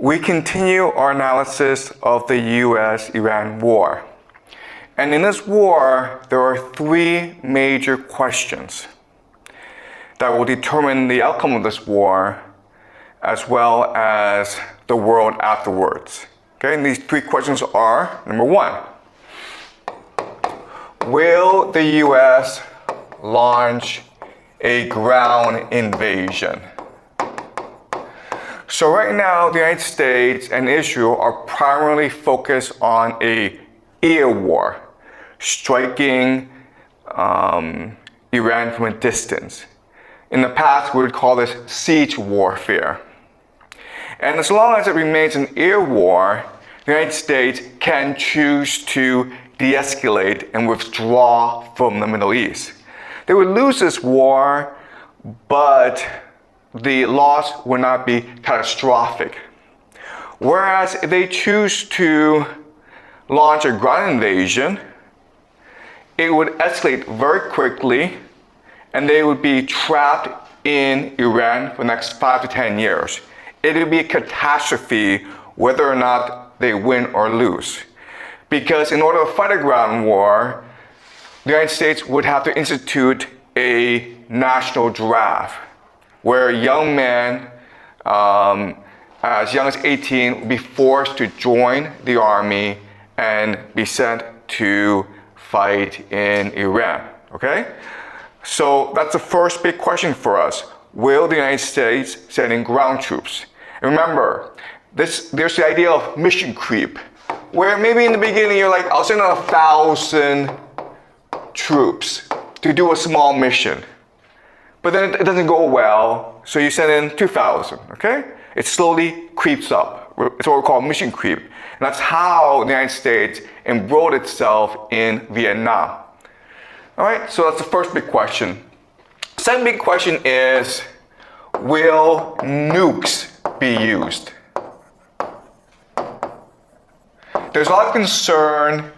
We continue our analysis of the US-Iran war. And in this war, there are three major questions that will determine the outcome of this war, as well as the world afterwards. Okay, and these three questions are, number one, will the US launch a ground invasion? So right now, the United States and Israel are primarily focused on an air war, striking Iran from a distance. In the past, we would call this siege warfare. And as long as it remains an air war, the United States can choose to de-escalate and withdraw from the Middle East. They would lose this war, but the loss would not be catastrophic. Whereas if they choose to launch a ground invasion, it would escalate very quickly, and they would be trapped in Iran for the next 5 to 10 years. It would be a catastrophe whether or not they win or lose. Because in order to fight a ground war, the United States would have to institute a national draft, where a young man, as young as 18, would be forced to join the army and be sent to fight in Iran, okay? So that's the first big question for us. Will the United States send in ground troops? And remember, there's the idea of mission creep, where maybe in the beginning you're like, I'll send in 1,000 troops to do a small mission. But then it doesn't go well, so you send in 2,000, okay? It slowly creeps up. It's what we call mission creep. And that's how the United States embroiled itself in Vietnam. All right, so that's the first big question. Second big question is, will nukes be used? There's a lot of concern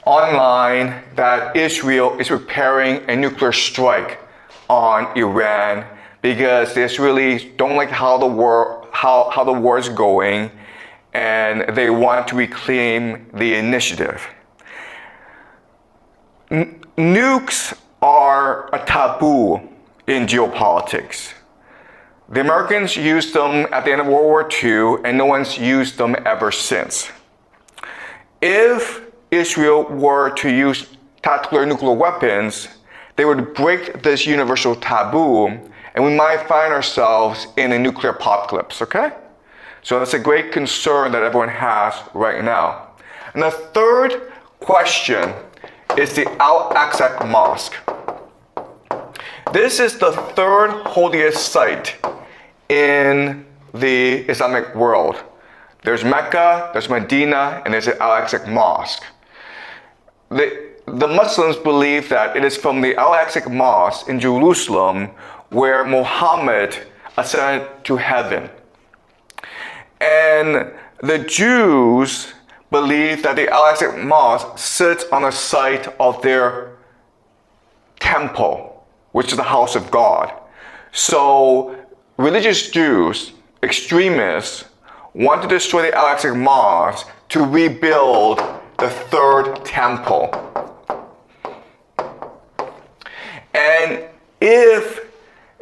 online that Israel is preparing a nuclear strike on Iran because they really don't like how the war is going, and they want to reclaim the initiative. Nukes are a taboo in geopolitics. The Americans used them at the end of World War II, and no one's used them ever since. If Israel were to use tactical nuclear weapons, they would break this universal taboo, and we might find ourselves in a nuclear apocalypse, okay? So that's a great concern that everyone has right now. And the third question is the Al-Aqsa Mosque. This is the third holiest site in the Islamic world. There's Mecca, there's Medina, and there's the Al-Aqsa Mosque. The Muslims believe that it is from the Al-Aqsa Mosque in Jerusalem where Muhammad ascended to heaven. And the Jews believe that the Al-Aqsa Mosque sits on the site of their temple, which is the house of God. So religious Jews, extremists, want to destroy the Al-Aqsa Mosque to rebuild the third temple. And if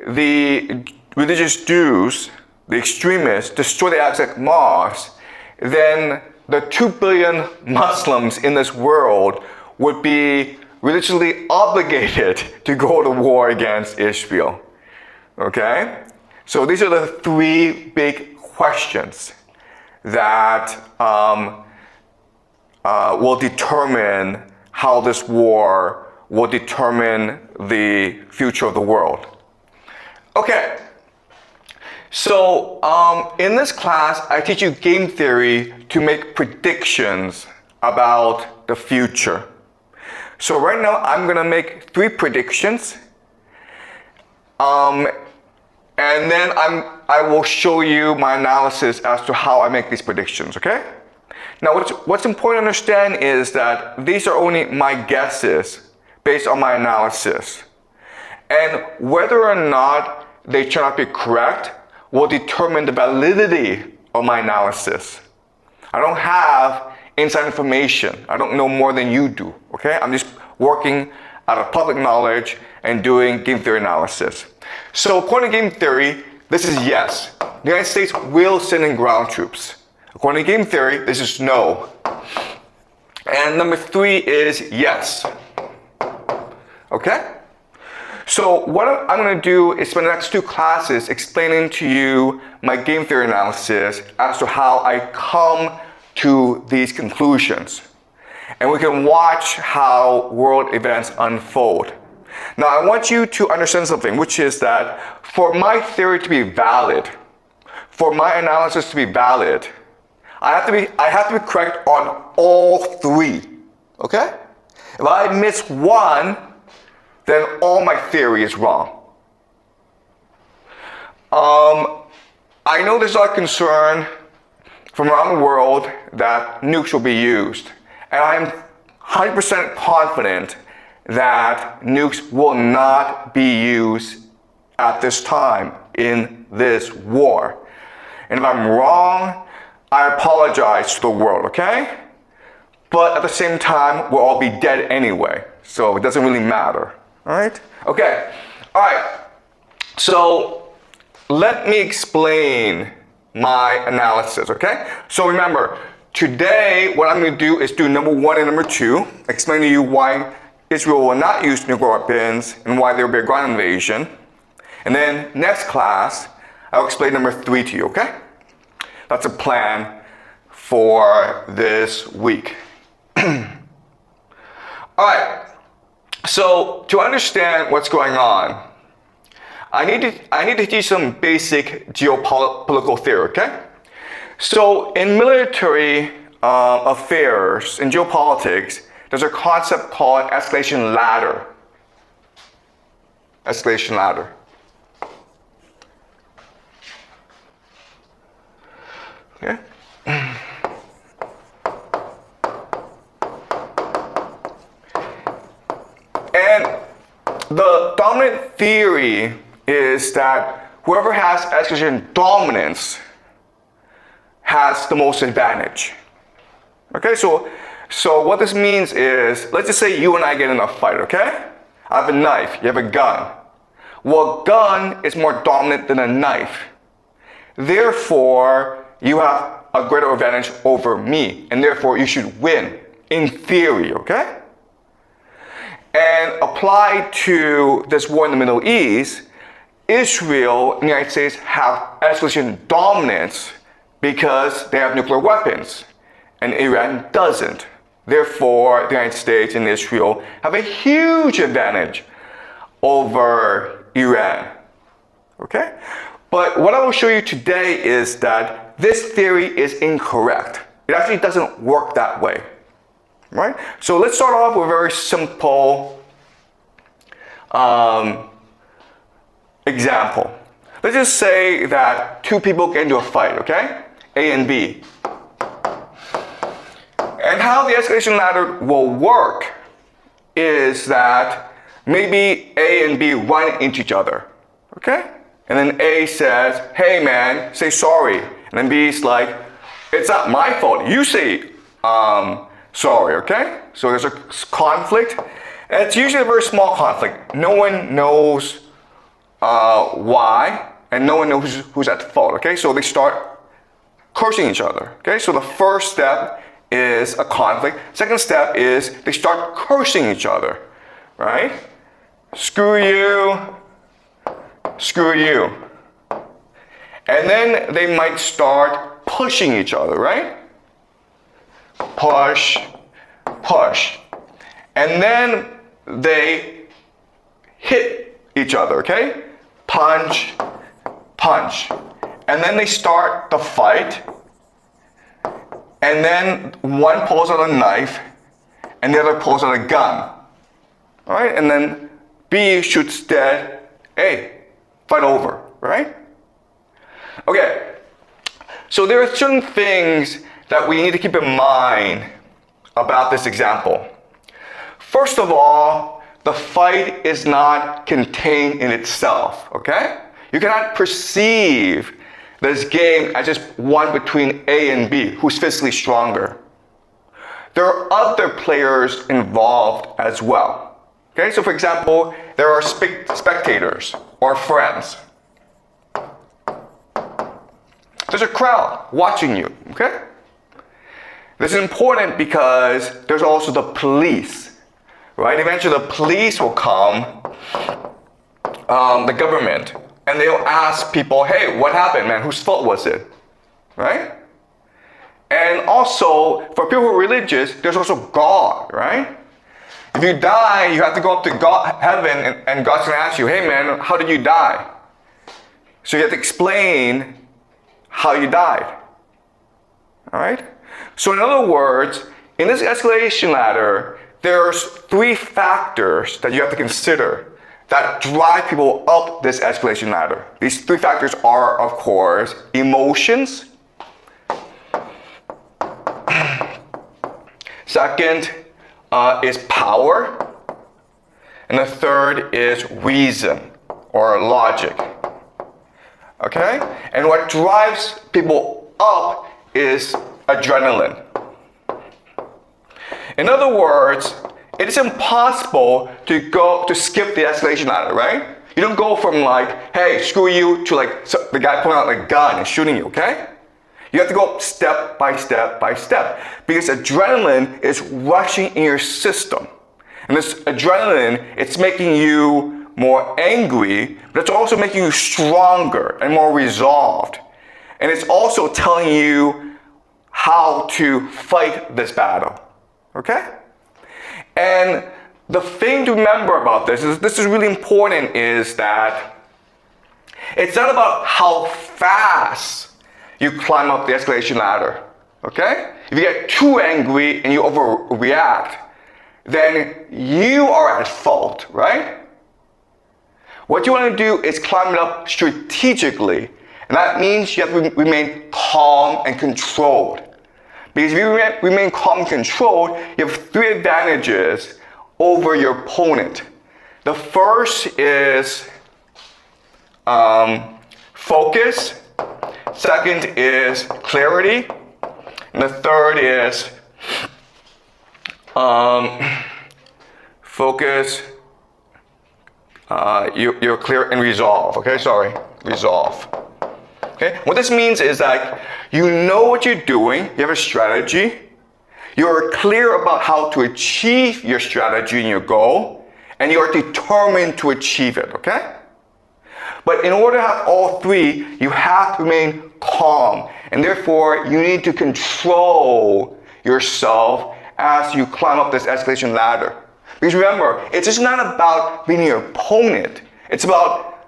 the religious Jews, the extremists, destroy the Al-Aqsa Mosque, then the 2 billion Muslims in this world would be religiously obligated to go to war against Israel. Okay? So these are the three big questions that will determine how this war will determine the future of the world. Okay, so in this class, I teach you game theory to make predictions about the future. So right now, I'm gonna make 3 predictions, and then I will show you my analysis as to how I make these predictions, okay? Now, what's important to understand is that these are only my guesses based on my analysis. And whether or not they turn out to be correct will determine the validity of my analysis. I don't have inside information. I don't know more than you do, okay? I'm just working out of public knowledge and doing game theory analysis. So according to game theory, this is yes. The United States will send in ground troops. According to game theory, this is no. And number 3 is yes. Okay? So what I'm going to do is spend the next 2 classes explaining to you my game theory analysis as to how I come to these conclusions. And we can watch how world events unfold. Now I want you to understand something, which is that for my theory to be valid, for my analysis to be valid, I have to be correct on all 3. Okay? If I miss one, then all my theory is wrong. I know there's a lot of concern from around the world that nukes will be used. And I'm 100% confident that nukes will not be used at this time in this war. And if I'm wrong, I apologize to the world, okay? But at the same time, we'll all be dead anyway, so it doesn't really matter, all right? Okay, all right, so let me explain my analysis, okay? So remember, today what I'm going to do is do number 1 and number 2, explain to you why Israel will not use nuclear weapons and why there will be a ground invasion. And then next class, I'll explain number 3 to you, okay? That's a plan for this week. All right, so to understand what's going on, I need to teach some basic geopolitical theory, okay? So in military affairs, in geopolitics, there's a concept called escalation ladder. Escalation ladder. Okay? And the dominant theory is that whoever has escalation dominance has the most advantage. Okay, so what this means is, let's just say you and I get in a fight, okay? I have a knife, you have a gun. Well, a gun is more dominant than a knife. Therefore, you have a greater advantage over me, and therefore you should win, in theory, okay? And applied to this war in the Middle East, Israel and the United States have escalation dominance because they have nuclear weapons, and Iran doesn't. Therefore, the United States and Israel have a huge advantage over Iran, okay? But what I will show you today is that this theory is incorrect. It actually doesn't work that way, right? So let's start off with a very simple example. Let's just say that 2 people get into a fight, okay? A and B. And how the escalation ladder will work is that maybe A and B run into each other, okay? And then A says, hey man, say sorry. And then B's like, it's not my fault, you say sorry, okay? So there's a conflict, and it's usually a very small conflict. No one knows why, and no one knows who's at fault, okay? So they start cursing each other, okay? So the first step is a conflict. Second step is they start cursing each other, right? Screw you, screw you. And then they might start pushing each other, right? Push, push. And then they hit each other, okay? Punch, punch. And then they start the fight. And then one pulls out a knife and the other pulls out a gun. All right? And then B shoots dead. A, fight over, right? Okay. So there are certain things that we need to keep in mind about this example. First of all, the fight is not contained in itself, okay? You cannot perceive this game as just one between A and B, who's physically stronger. There are other players involved as well. Okay, so for example, there are spectators or friends. There's a crowd watching you, okay? This is important because there's also the police, right? Eventually the police will come, the government, and they'll ask people, hey, what happened, man? Whose fault was it, right? And also, for people who are religious, there's also God, right? If you die, you have to go up to God, heaven, and God's going to ask you, hey man, how did you die? So you have to explain how you died, all right? So in other words, in this escalation ladder, there's 3 factors that you have to consider that drive people up this escalation ladder. These 3 factors are, of course, emotions. Second is power. And the third is reason or logic. Okay? And what drives people up is adrenaline. In other words, it is impossible to skip the escalation ladder, right? You don't go from like, hey, screw you, to like the guy pulling out a gun and shooting you, okay? You have to go step by step by step because adrenaline is rushing in your system. And this adrenaline, it's making you more angry, but it's also making you stronger and more resolved. And it's also telling you how to fight this battle, okay? And the thing to remember about this is really important, is that it's not about how fast you climb up the escalation ladder, okay? If you get too angry and you overreact, then you are at fault, right? What you want to do is climb it up strategically, and that means you have to remain calm and controlled. Because if you remain calm and controlled, you have 3 advantages over your opponent. The first is focus. Second is clarity. And the third is focus. You're clear and resolve. Okay, sorry, resolve. Okay, what this means is that you know what you're doing, you have a strategy, you're clear about how to achieve your strategy and your goal, and you're determined to achieve it, okay? But in order to have all 3, you have to remain calm, and therefore you need to control yourself as you climb up this escalation ladder. Because remember, it's just not about being your opponent, it's about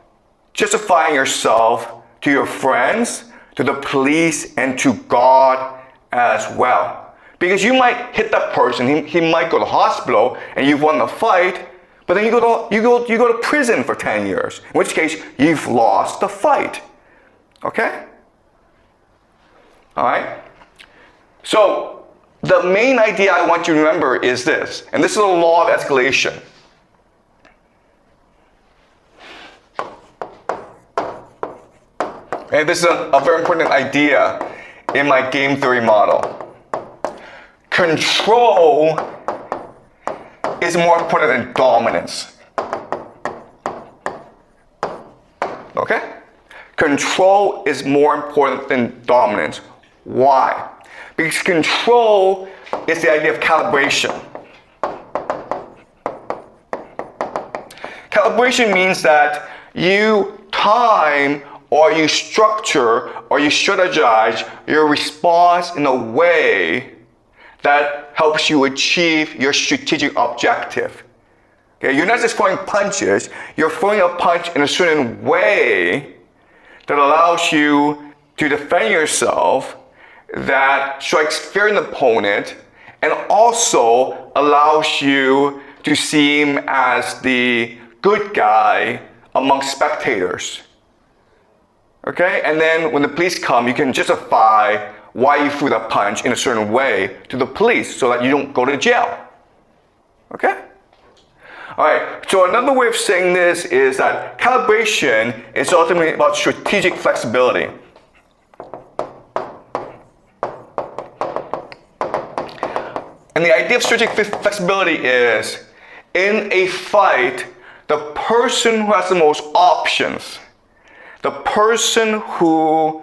justifying yourself to your friends, to the police, and to God as well. Because you might hit that person, he might go to hospital, and you've won the fight, but then you go to prison for 10 years, in which case you've lost the fight. Okay? All right? So the main idea I want you to remember is this, and this is the law of escalation. And this is a very important idea in my game theory model. Control is more important than dominance. Okay? Control is more important than dominance. Why? Because control is the idea of calibration. Calibration means that you time or you structure or you strategize your response in a way that helps you achieve your strategic objective. Okay, you're not just throwing punches, you're throwing a punch in a certain way that allows you to defend yourself, that strikes fear in the opponent, and also allows you to seem as the good guy among spectators. Okay, and then when the police come, you can justify why you threw that punch in a certain way to the police so that you don't go to jail. Okay? All right, so another way of saying this is that calibration is ultimately about strategic flexibility. And the idea of strategic flexibility is, in a fight, the person who has the most options, the person who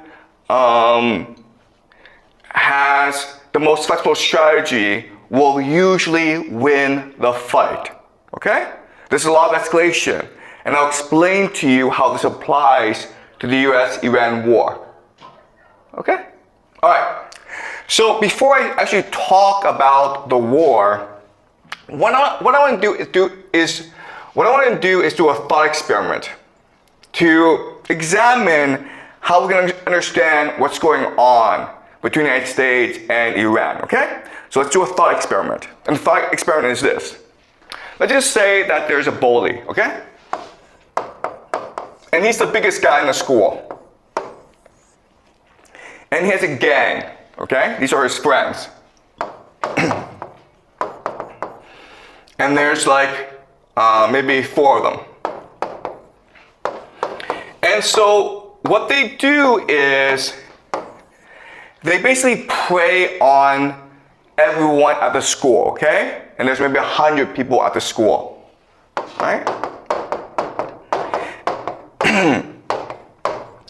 has the most flexible strategy will usually win the fight. Okay? This is a law of escalation, and I'll explain to you how this applies to the US-Iran war. Okay? All right. So before I actually talk about the war, what I want to do is do a thought experiment to examine how we're going to understand what's going on between the United States and Iran. Okay? So let's do a thought experiment. And the thought experiment is this. Let's just say that there's a bully, okay? And he's the biggest guy in the school. And he has a gang, okay? These are his friends. And there's like maybe 4 of them. And so what they do is they basically prey on everyone at the school, okay? And there's maybe 100 people at the school, right?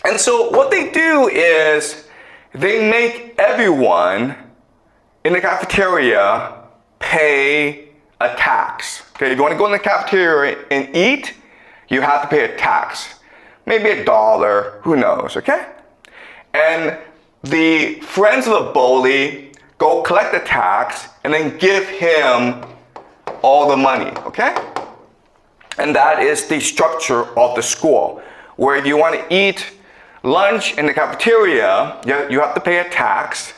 And so what they do is they make everyone in the cafeteria pay a tax. Okay, if you want to go in the cafeteria and eat, you have to pay a tax. Maybe $1, who knows, okay? And the friends of the bully go collect the tax and then give him all the money, okay? And that is the structure of the school, where if you want to eat lunch in the cafeteria, you have to pay a tax,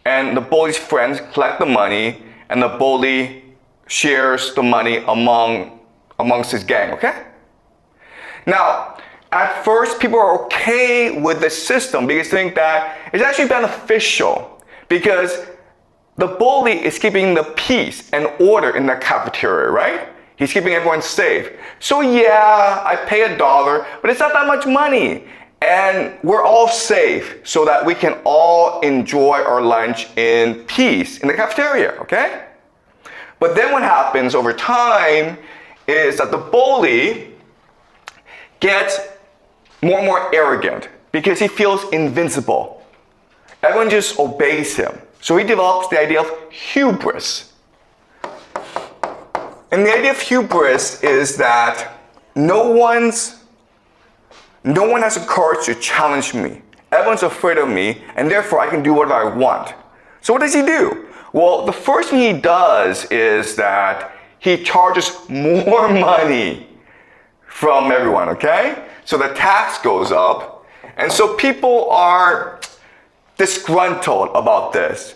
and the bully's friends collect the money, and the bully shares the money amongst his gang, okay? Now, at first, people are okay with the system because they think that it's actually beneficial because the bully is keeping the peace and order in the cafeteria, right? He's keeping everyone safe. So yeah, I pay $1, but it's not that much money. And we're all safe so that we can all enjoy our lunch in peace in the cafeteria, okay? But then what happens over time is that the bully gets more and more arrogant because he feels invincible. Everyone just obeys him. So he develops the idea of hubris. And the idea of hubris is that no one has the courage to challenge me. Everyone's afraid of me, and therefore I can do whatever I want. So what does he do? Well, the first thing he does is that he charges more money from everyone, okay? So the tax goes up, and so people are disgruntled about this.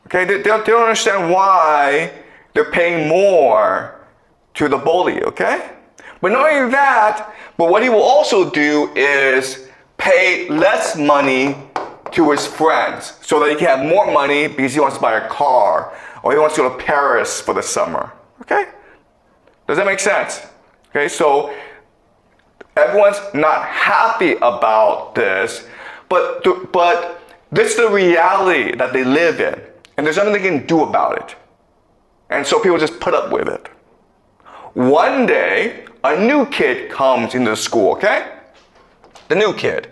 Okay, they don't understand why they're paying more to the bully, okay? But not only that, but what he will also do is pay less money to his friends so that he can have more money because he wants to buy a car or he wants to go to Paris for the summer, okay? Does that make sense? Okay, so everyone's not happy about this, but this is the reality that they live in, and there's nothing they can do about it. And so people just put up with it. One day, a new kid comes into the school, okay? The new kid.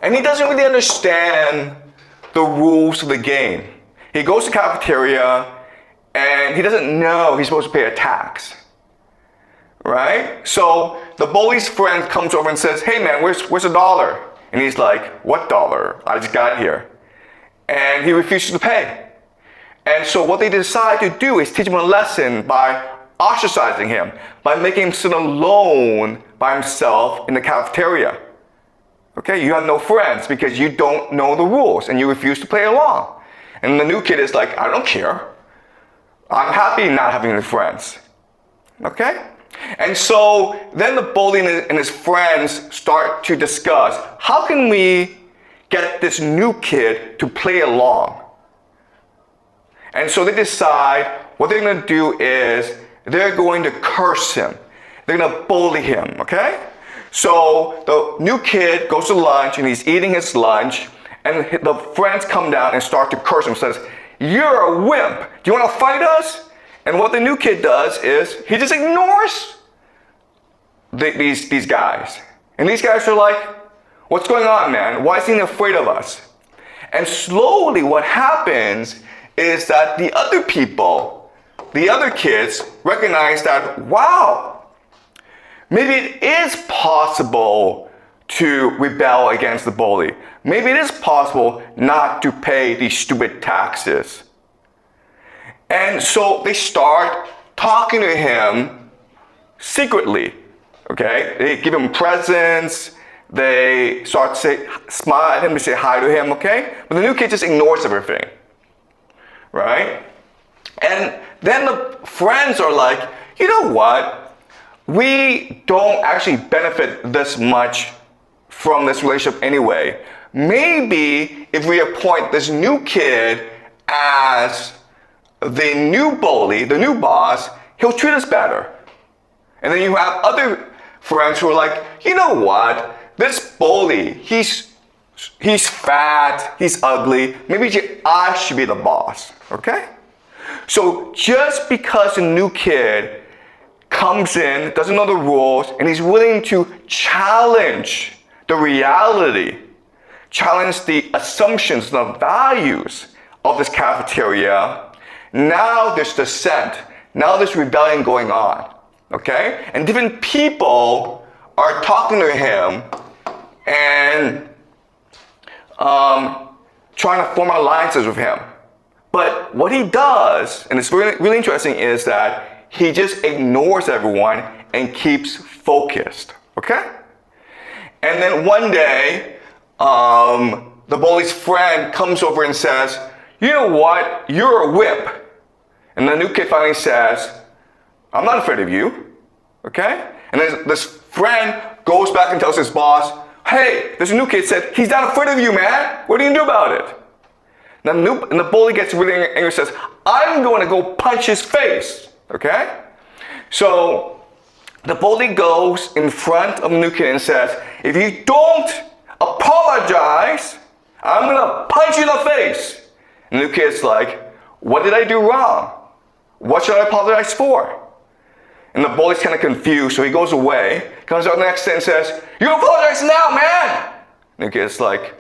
And he doesn't really understand the rules of the game. He goes to the cafeteria, and he doesn't know he's supposed to pay a tax. Right? So the bully's friend comes over and says, "Hey man, where's $1?" And he's like, "What dollar? I just got here." And he refuses to pay. And so what they decide to do is teach him a lesson by ostracizing him, by making him sit alone by himself in the cafeteria. Okay, you have no friends because you don't know the rules and you refuse to play along. And the new kid is like, "I don't care. I'm happy not having any friends." Okay? And so then the bully and his friends start to discuss, how can we get this new kid to play along? And so they decide what they're going to do is they're going to curse him. They're going to bully him, okay? So the new kid goes to lunch and he's eating his lunch, And the friends come down and start to curse him, says, "You're a wimp. Do you want to fight us?" And what the new kid does is he just ignores these guys. And these guys are like, "What's going on, man? Why is he afraid of us?" And slowly what happens is that the other people, the other kids, recognize that, wow, maybe it is possible to rebel against the bully. Maybe it is possible not to pay these stupid taxes. And so they start talking to him secretly, okay? They give him presents. They start to smile at him, to say hi to him, okay? But the new kid just ignores everything, right? And then the friends are like, you know what? We don't actually benefit this much from this relationship anyway. Maybe if we appoint this new kid as the new bully, the new boss, he'll treat us better. And then you have other friends who are like, you know what? This bully, he's fat, he's ugly. Maybe I should be the boss, okay? So just because a new kid comes in, doesn't know the rules, and he's willing to challenge the reality, challenge the assumptions, the values of this cafeteria, now there's dissent. Now there's rebellion going on, okay? And different people are talking to him and trying to form alliances with him. But what he does, and it's really, really interesting, is that he just ignores everyone and keeps focused, okay? And then one day, the bully's friend comes over and says, you know what, you're a whip. And the new kid finally says, I'm not afraid of you, okay? And then this friend goes back and tells his boss, hey, this new kid said, he's not afraid of you, man. What are you gonna do about it? And the bully gets really angry and says, I'm going to go punch his face, okay? So the bully goes in front of the new kid and says, if you don't apologize, I'm gonna punch you in the face. And the new kid's like, what did I do wrong? What should I apologize for? And the bully's kind of confused, so he goes away, comes out the next day and says, you apologize now, man! And the kid's like,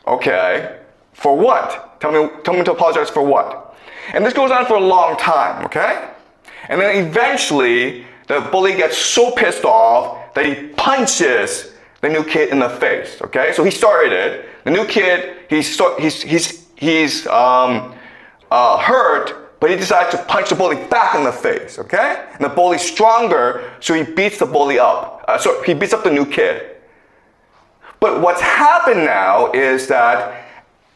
okay, for what? Tell me to apologize for what? And this goes on for a long time, okay? And then eventually, the bully gets so pissed off that he punches the new kid in the face, okay? So he started it. The new kid, he's hurt, but he decides to punch the bully back in the face, okay? And the bully's stronger, so he beats the bully up. So he beats up the new kid. But what's happened now is that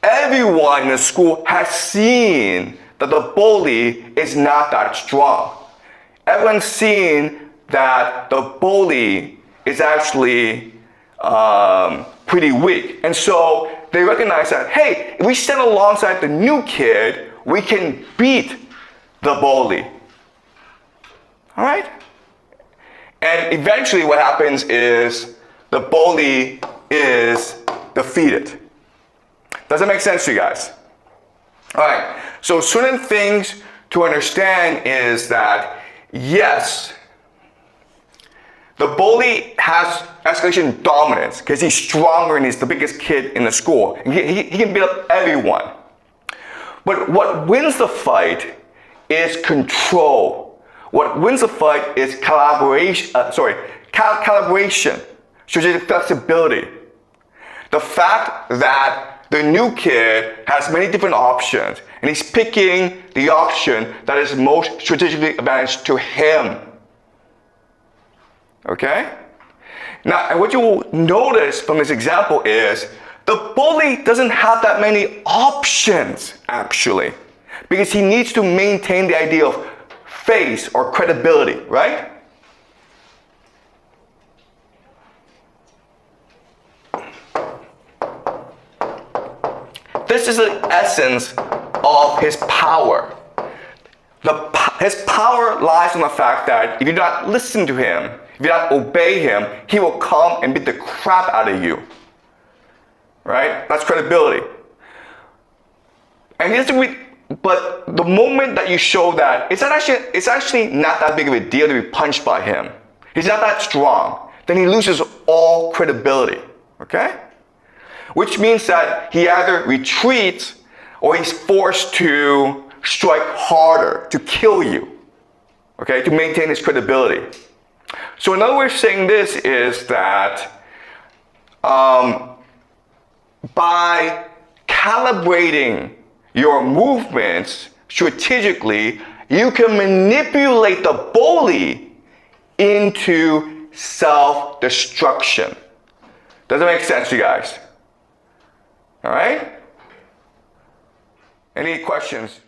everyone in the school has seen that the bully is not that strong. Everyone's seen that the bully is actually pretty weak. And so they recognize that, hey, if we stand alongside the new kid, we can beat the bully. All right? And eventually what happens is the bully is defeated. Does that make sense to you guys? All right, so certain things to understand is that, yes, the bully has escalation dominance because he's stronger and he's the biggest kid in the school. He can beat up everyone. But what wins the fight is control. What wins the fight is calibration, strategic flexibility. The fact that the new kid has many different options, and he's picking the option that is most strategically advantageous to him. Okay? Now, and what you will notice from this example is the bully doesn't have that many options, actually, because he needs to maintain the idea of face or credibility, right? This is the essence of his power. His power lies in the fact that if you do not listen to him, if you do not obey him, he will come and beat the crap out of you. right? That's credibility. And but the moment that you show that, it's actually not that big of a deal to be punched by him. He's not that strong. Then he loses all credibility, okay? Which means that he either retreats or he's forced to strike harder, to kill you, okay, to maintain his credibility. So another way of saying this is that by calibrating your movements strategically, you can manipulate the bully into self-destruction. Does that make sense to you guys? All right? Any questions?